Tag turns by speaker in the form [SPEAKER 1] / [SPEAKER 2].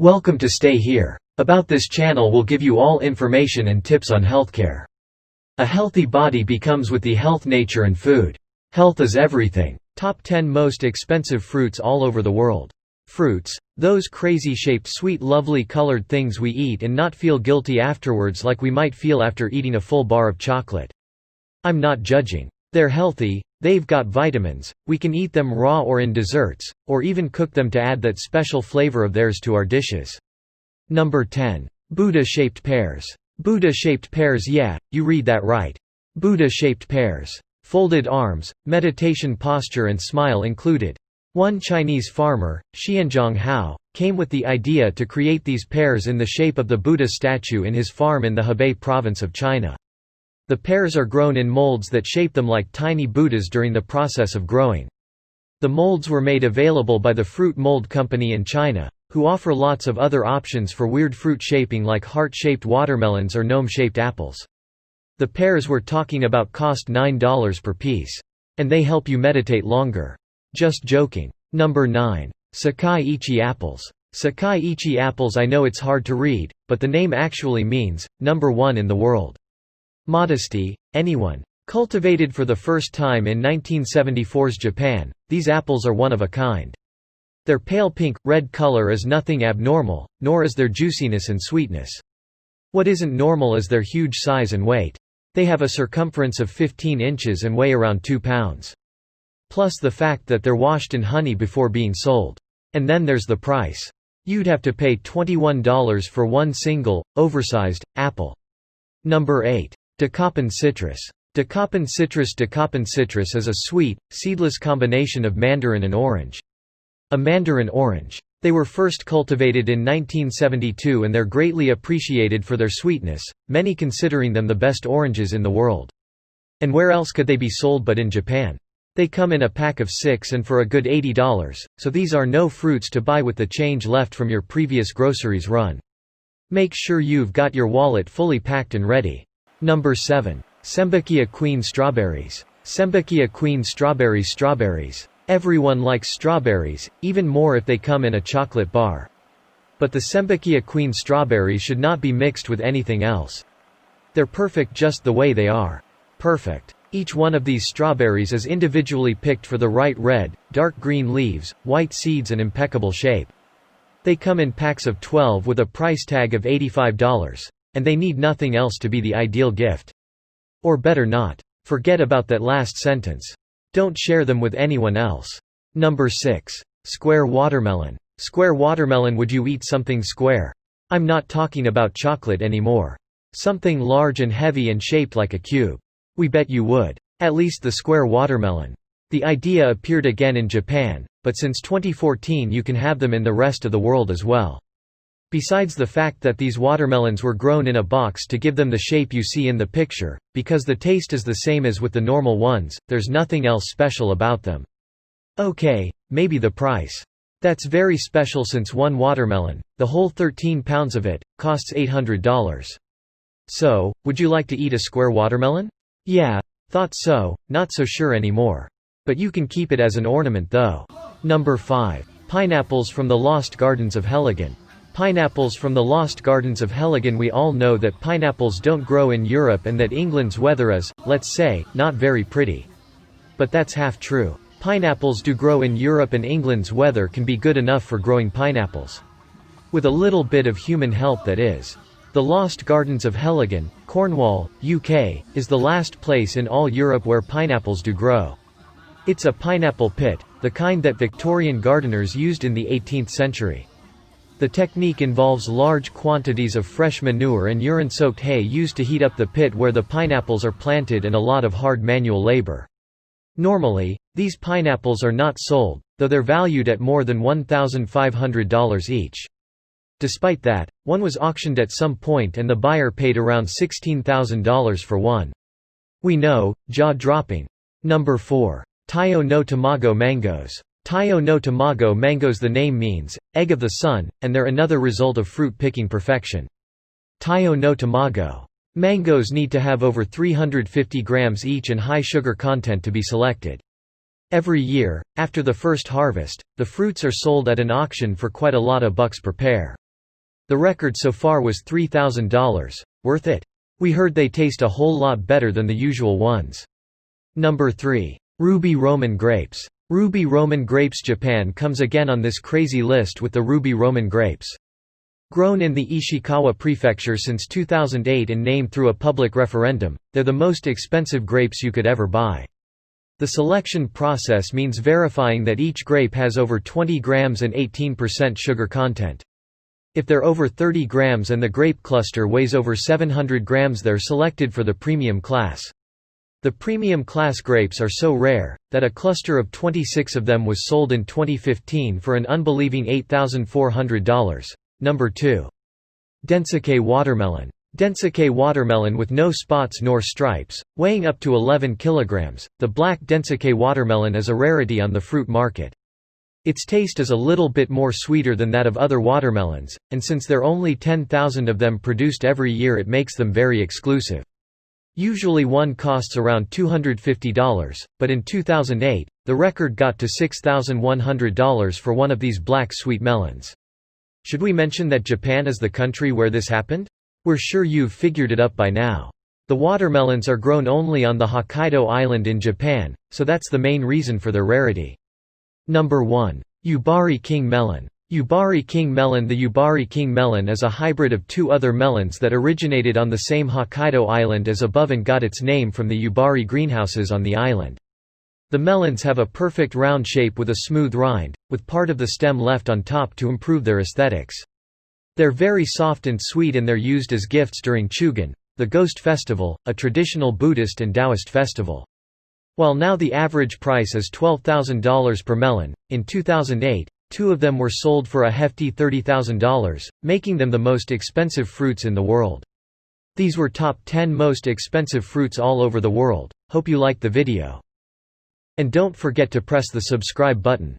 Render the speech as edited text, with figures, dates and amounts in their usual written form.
[SPEAKER 1] Welcome to Stay Here. About this channel will give you all information and tips on healthcare. A healthy body becomes with the health nature and food. Health is everything. Top 10 most expensive fruits all over the world. Fruits, those crazy-shaped sweet lovely colored things we eat and not feel guilty afterwards like we might feel after eating a full bar of chocolate. I'm not judging. They're healthy, they've got vitamins, we can eat them raw or in desserts, or even cook them to add that special flavor of theirs to our dishes. Number 10. Buddha-shaped pears. Buddha-shaped pears, yeah, you read that right. Buddha-shaped pears. Folded arms, meditation posture and smile included. One Chinese farmer, Xianzhong Hao, came with the idea to create these pears in the shape of the Buddha statue in his farm in the Hebei province of China. The pears are grown in molds that shape them like tiny Buddhas during the process of growing. The molds were made available by the Fruit Mold Company in China, who offer lots of other options for weird fruit shaping like heart-shaped watermelons or gnome-shaped apples. The pears we're talking about cost $9 per piece. And they help you meditate longer. Just joking. Number 9. Sekai Ichi apples. Sekai Ichi apples. I know it's hard to read, but the name actually means, number 1 in the world. Modesty, anyone. Cultivated for the first time in 1974's Japan, these apples are one of a kind. Their pale pink, red color is nothing abnormal, nor is their juiciness and sweetness. What isn't normal is their huge size and weight. They have a circumference of 15 inches and weigh around 2 pounds. Plus the fact that they're washed in honey before being sold. And then there's the price. You'd have to pay $21 for one single, oversized, apple. Number 8. Dekopon Citrus. Dekopon Citrus. Dekopon Citrus is a sweet, seedless combination of mandarin and orange. A mandarin orange. They were first cultivated in 1972 and they're greatly appreciated for their sweetness, many considering them the best oranges in the world. And where else could they be sold but in Japan? They come in a pack of 6 and for a good $80, so these are no fruits to buy with the change left from your previous groceries run. Make sure you've got your wallet fully packed and ready. Number 7. Sembikiya Queen Strawberries. Sembikiya Queen Strawberries. Strawberries. Everyone likes strawberries, even more if they come in a chocolate bar. But the Sembikiya Queen Strawberries should not be mixed with anything else. They're perfect just the way they are. Perfect. Each one of these strawberries is individually picked for the right red, dark green leaves, white seeds and impeccable shape. They come in packs of 12 with a price tag of $85. And they need nothing else to be the ideal gift. Or better not. Forget about that last sentence. Don't share them with anyone else. Number 6. Square watermelon. Square watermelon. Would you eat something square? I'm not talking about chocolate anymore. Something large and heavy and shaped like a cube. We bet you would. At least the square watermelon. The idea appeared again in Japan, but since 2014 you can have them in the rest of the world as well. Besides the fact that these watermelons were grown in a box to give them the shape you see in the picture, because the taste is the same as with the normal ones, there's nothing else special about them. Okay, maybe the price. That's very special since one watermelon, the whole 13 pounds of it, costs $800. So, would you like to eat a square watermelon? Yeah, thought so, not so sure anymore. But you can keep it as an ornament though. Number 5. Pineapples from the Lost Gardens of Heligan. Pineapples from the Lost Gardens of Heligan. We all know that pineapples don't grow in Europe and that England's weather is, let's say, not very pretty. But that's half true. Pineapples do grow in Europe and England's weather can be good enough for growing pineapples. With a little bit of human help, that is. The Lost Gardens of Heligan, Cornwall, UK, is the last place in all Europe where pineapples do grow. It's a pineapple pit, the kind that Victorian gardeners used in the 18th century. The technique involves large quantities of fresh manure and urine-soaked hay used to heat up the pit where the pineapples are planted and a lot of hard manual labor. Normally, these pineapples are not sold, though they're valued at more than $1,500 each. Despite that, one was auctioned at some point and the buyer paid around $16,000 for one. We know, jaw-dropping. Number 4. Taiyo no Tamago mangoes. Taiyo no Tamago mangoes. The name means, egg of the sun, and they're another result of fruit picking perfection. Taiyo no Tamago. Mangoes need to have over 350 grams each and high sugar content to be selected. Every year, after the first harvest, the fruits are sold at an auction for quite a lot of bucks per pair. The record so far was $3,000. Worth it? We heard they taste a whole lot better than the usual ones. Number 3. Ruby Roman grapes. Ruby Roman grapes. Japan comes again on this crazy list with the Ruby Roman grapes. Grown in the Ishikawa prefecture since 2008 and named through a public referendum, they're the most expensive grapes you could ever buy. The selection process means verifying that each grape has over 20 grams and 18% sugar content. If they're over 30 grams and the grape cluster weighs over 700 grams, they're selected for the premium class. The premium class grapes are so rare, that a cluster of 26 of them was sold in 2015 for an unbelieving $8,400. Number 2. Densuke Watermelon. Densuke watermelon with no spots nor stripes, weighing up to 11 kilograms, the black Densuke watermelon is a rarity on the fruit market. Its taste is a little bit more sweeter than that of other watermelons, and since there are only 10,000 of them produced every year, it makes them very exclusive. Usually one costs around $250, but in 2008, the record got to $6,100 for one of these black sweet melons. Should we mention that Japan is the country where this happened? We're sure you've figured it up by now. The watermelons are grown only on the Hokkaido island in Japan, so that's the main reason for their rarity. Number 1. Yubari King Melon. Yubari King Melon. The Yubari King Melon is a hybrid of two other melons that originated on the same Hokkaido island as above and got its name from the Yubari greenhouses on the island. The melons have a perfect round shape with a smooth rind, with part of the stem left on top to improve their aesthetics. They're very soft and sweet, and they're used as gifts during Chugan, the Ghost Festival, a traditional Buddhist and Taoist festival. While now the average price is $12,000 per melon, in 2008, 2 of them were sold for a hefty $30,000, making them the most expensive fruits in the world. These were top 10 most expensive fruits all over the world. Hope you liked the video. And don't forget to press the subscribe button.